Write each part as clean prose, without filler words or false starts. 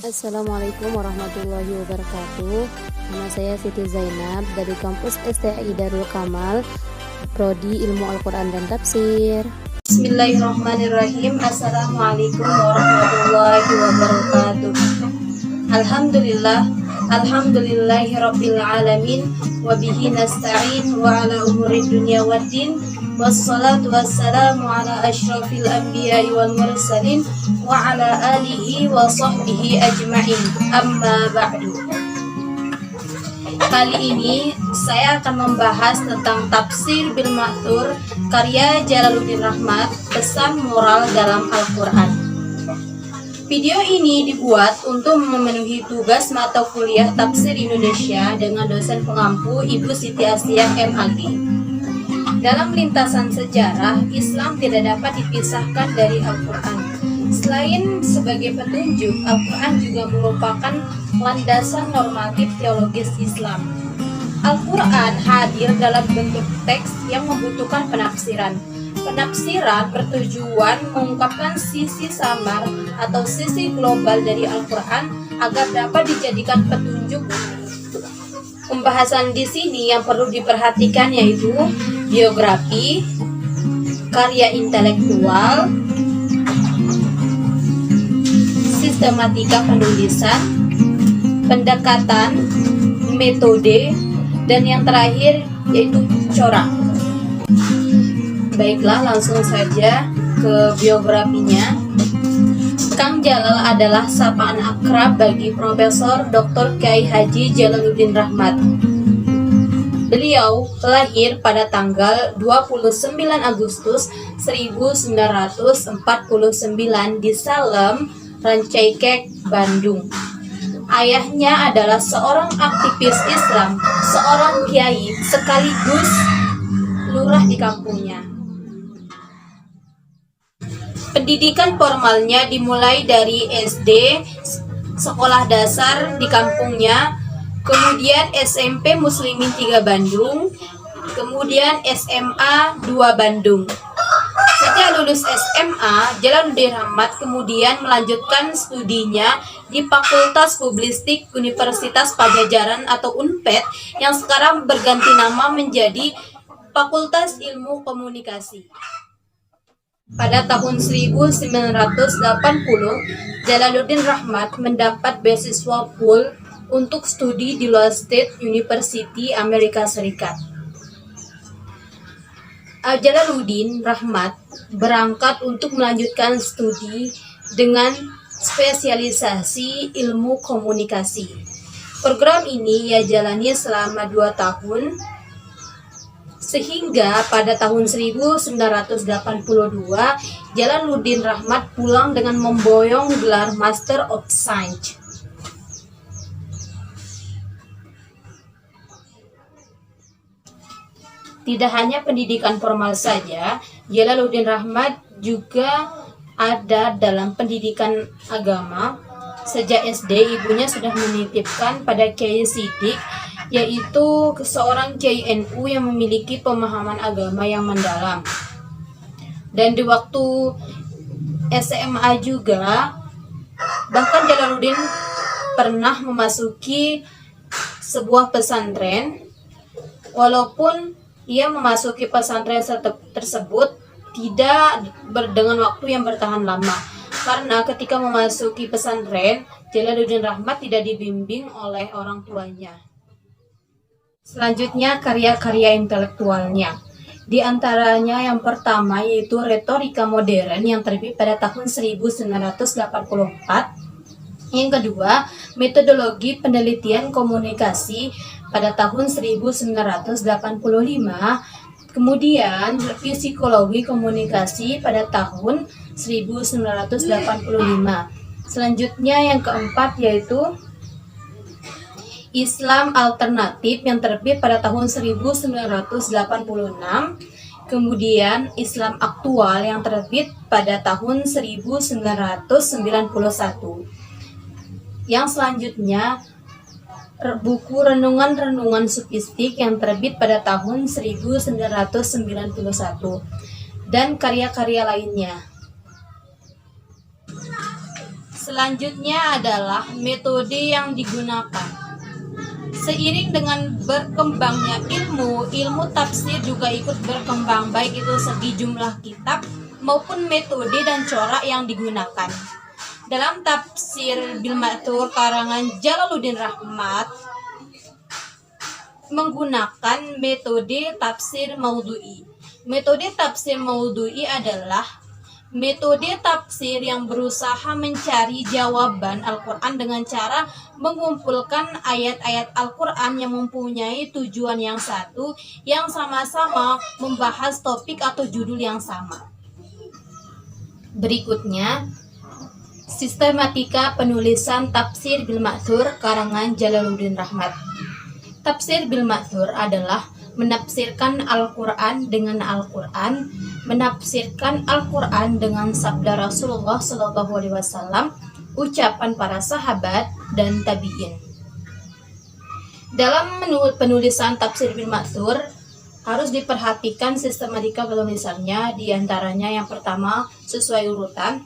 Assalamualaikum warahmatullahi wabarakatuh. Nama saya Siti Zainab dari kampus STI Darul Kamal, Prodi Ilmu Al-Quran dan Tafsir. Bismillahirrahmanirrahim. Assalamualaikum warahmatullahi wabarakatuh. Alhamdulillahi rabbil alamin, wabihi nasta'in wa ala umuri dunya waddin, wassalatu wassalamu ala asyrafil anbiya'i wal mursalin wa ala alihi wa sahbihi ajma'in, amma ba'du. Kali ini saya akan membahas tentang Tafsir bil Ma'thur karya Jalaluddin Rahmat, pesan moral dalam Al-Quran. Video ini dibuat untuk memenuhi tugas mata kuliah Tafsir Indonesia dengan dosen pengampu Ibu Siti Asiyah MAG. Dalam lintasan sejarah, Islam tidak dapat dipisahkan dari Al-Quran. Selain sebagai petunjuk, Al-Quran juga merupakan landasan normatif teologis Islam. Al-Quran hadir dalam bentuk teks yang membutuhkan penafsiran. Penafsiran bertujuan mengungkapkan sisi samar atau sisi global dari Al-Quran agar dapat dijadikan petunjuk. Pembahasan di sini yang perlu diperhatikan yaitu biografi, karya intelektual, sistematika penulisan, pendekatan, metode, dan yang terakhir yaitu corak. Baiklah, langsung saja ke biografinya. Kang Jalal adalah sapaan akrab bagi Profesor Dr. Kiai Haji Jalaluddin Rahmat. Beliau lahir pada tanggal 29 Agustus 1949 di Salem, Rancaikek, Bandung. Ayahnya adalah seorang aktivis Islam, seorang kiai sekaligus lurah di kampungnya. Pendidikan formalnya dimulai dari SD, sekolah dasar di kampungnya, kemudian SMP Muslimin 3 Bandung, kemudian SMA 2 Bandung. Sejak lulus SMA, Jalaluddin Rahmat kemudian melanjutkan studinya di Fakultas Publistik Universitas Pajajaran atau UNPAD yang sekarang berganti nama menjadi Fakultas Ilmu Komunikasi. Pada tahun 1980, Jalaluddin Rahmat mendapat beasiswa full untuk studi di Iowa State University, Amerika Serikat. Jalaluddin Rahmat berangkat untuk melanjutkan studi dengan spesialisasi ilmu komunikasi. Program ini ia jalani selama 2 tahun, sehingga pada tahun 1982 Jalaluddin Rahmat pulang dengan memboyong gelar Master of Science. Tidak hanya pendidikan formal saja, Jalaluddin Rahmat juga ada dalam pendidikan agama. Sejak SD, ibunya sudah menitipkan pada Kiai Sidik, yaitu seorang Kiai NU yang memiliki pemahaman agama yang mendalam. Dan di waktu SMA juga, bahkan Jalaluddin pernah memasuki sebuah pesantren. Walaupun ia memasuki pesantren tersebut tidak dengan waktu yang bertahan lama, karena ketika memasuki pesantren, Jalaluddin Rahmat tidak dibimbing oleh orang tuanya. Selanjutnya karya-karya intelektualnya. Di antaranya yang pertama yaitu Retorika Modern yang terbit pada tahun 1984. Yang kedua, Metodologi Penelitian Komunikasi pada tahun 1985. Kemudian Psikologi Komunikasi pada tahun 1985. Selanjutnya yang keempat yaitu Islam Alternatif yang terbit pada tahun 1986. Kemudian Islam Aktual yang terbit pada tahun 1991. Yang selanjutnya buku Renungan-Renungan Sufistik yang terbit pada tahun 1991 dan karya-karya lainnya. Selanjutnya adalah metode yang digunakan. Seiring dengan berkembangnya ilmu tafsir juga ikut berkembang, baik itu segi jumlah kitab maupun metode dan corak yang digunakan. Dalam tafsir bil ma'thur karangan Jalaluddin Rahmat menggunakan metode tafsir maudhu'i. Metode tafsir maudhu'i adalah metode tafsir yang berusaha mencari jawaban Al-Quran dengan cara mengumpulkan ayat-ayat Al-Quran yang mempunyai tujuan yang satu, yang sama-sama membahas topik atau judul yang sama. Berikutnya, sistematika penulisan tafsir bil ma'thur karangan Jalaluddin Rahmat. Tafsir bil ma'thur adalah menafsirkan Al-Quran dengan Al-Quran, menafsirkan Al-Quran dengan sabda Rasulullah SAW, ucapan para sahabat dan tabi'in. Dalam penulisan tafsir bil ma'thur harus diperhatikan sistematika penulisannya, diantaranya yang pertama sesuai urutan,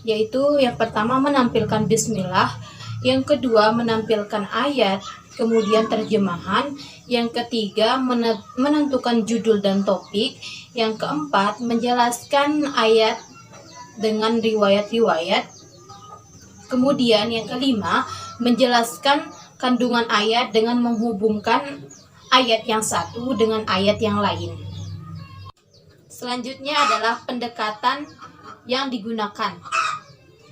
yaitu yang pertama menampilkan bismillah, yang kedua menampilkan ayat, kemudian terjemahan, yang ketiga menentukan judul dan topik, yang keempat menjelaskan ayat dengan riwayat-riwayat, kemudian yang kelima menjelaskan kandungan ayat dengan menghubungkan ayat yang satu dengan ayat yang lain. Selanjutnya adalah pendekatan yang digunakan.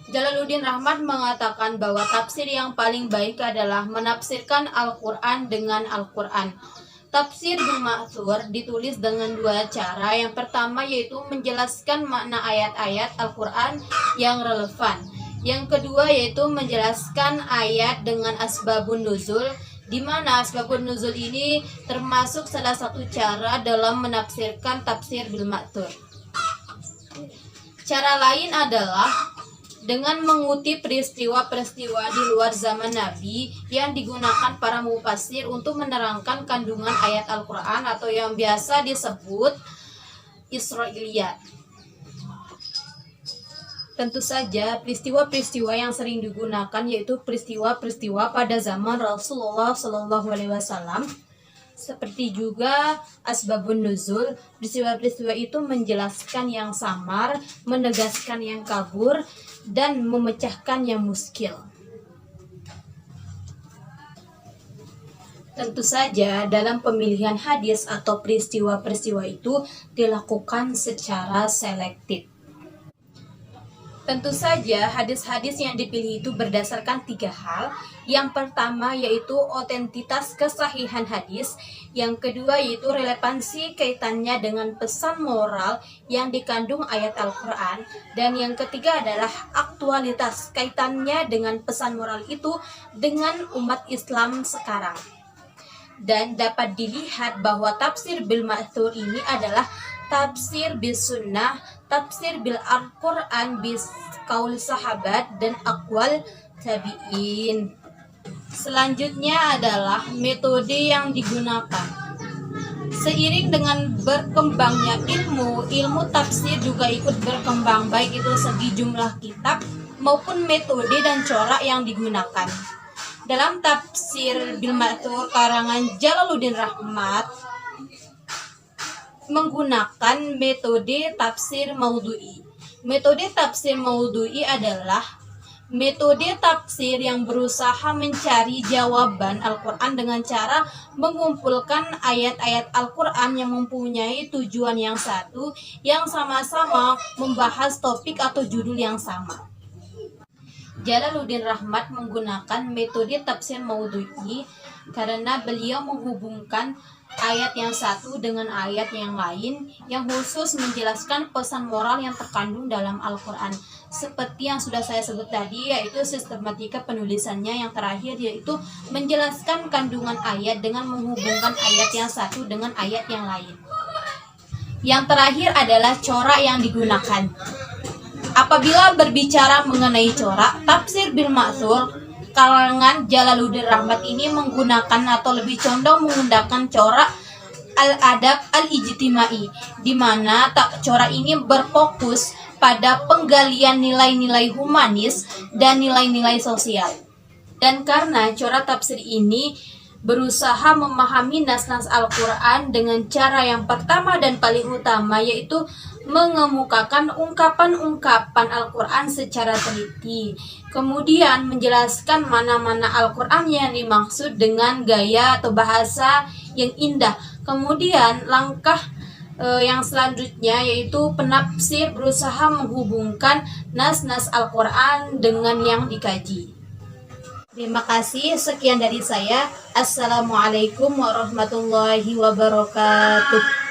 Jalaluddin Rahmat mengatakan bahwa tafsir yang paling baik adalah menafsirkan Al-Quran dengan Al-Quran. Tafsir bil ma'thur ditulis dengan dua cara. Yang pertama yaitu menjelaskan makna ayat-ayat Al-Quran yang relevan. Yang kedua yaitu menjelaskan ayat dengan asbabun nuzul, di mana asbabun nuzul ini termasuk salah satu cara dalam menafsirkan tafsir bil ma'thur. Cara lain adalah dengan mengutip peristiwa-peristiwa di luar zaman Nabi yang digunakan para mufassir untuk menerangkan kandungan ayat Al-Quran atau yang biasa disebut Israiliyat. Tentu saja peristiwa-peristiwa yang sering digunakan yaitu peristiwa-peristiwa pada zaman Rasulullah SAW, seperti juga asbabun nuzul. Peristiwa-peristiwa itu menjelaskan yang samar, menegaskan yang kabur, dan memecahkan yang muskil. Tentu saja dalam pemilihan hadis atau peristiwa-peristiwa itu dilakukan secara selektif. Tentu saja hadis-hadis yang dipilih itu berdasarkan tiga hal. Yang pertama yaitu otentitas kesahihan hadis, yang kedua yaitu relevansi kaitannya dengan pesan moral yang dikandung ayat Al-Quran, dan yang ketiga adalah aktualitas kaitannya dengan pesan moral itu dengan umat Islam sekarang. Dan dapat dilihat bahwa tafsir bil ma'thur ini adalah tafsir bis sunnah, tafsir bil Al-Quran bis kaul sahabat dan aqwal tabi'in. Selanjutnya adalah metode yang digunakan. Seiring dengan berkembangnya ilmu tafsir juga ikut berkembang, baik itu segi jumlah kitab maupun metode dan corak yang digunakan. Dalam tafsir bil ma'thur karangan Jalaluddin Rahmat menggunakan metode tafsir maudhu'i. Metode tafsir maudhu'i adalah metode tafsir yang berusaha mencari jawaban Al-Quran dengan cara mengumpulkan ayat-ayat Al-Quran yang mempunyai tujuan yang satu, yang sama-sama membahas topik atau judul yang sama. Jalaluddin Rahmat menggunakan metode tafsir maudhu'i karena beliau menghubungkan ayat yang satu dengan ayat yang lain yang khusus menjelaskan pesan moral yang terkandung dalam Al-Quran. Seperti yang sudah saya sebut tadi, yaitu sistematika penulisannya yang terakhir yaitu menjelaskan kandungan ayat dengan menghubungkan ayat yang satu dengan ayat yang lain. Yang terakhir adalah corak yang digunakan. Apabila berbicara mengenai corak, tafsir bil ma'thur kalangan Jalaluddin Rahmat ini menggunakan atau lebih condong menggunakan corak al-adab al-ijtimai, di mana corak ini berfokus pada penggalian nilai-nilai humanis dan nilai-nilai sosial. Dan karena corak tafsir ini berusaha memahami nas-nas Al-Quran dengan cara yang pertama dan paling utama, yaitu mengemukakan ungkapan-ungkapan Al-Quran secara teliti, kemudian menjelaskan mana-mana Al-Quran yang dimaksud dengan gaya atau bahasa yang indah. Kemudian langkah yang selanjutnya yaitu penafsir berusaha menghubungkan nas-nas Al-Quran dengan yang dikaji. Terima kasih, sekian dari saya. Assalamualaikum warahmatullahi wabarakatuh.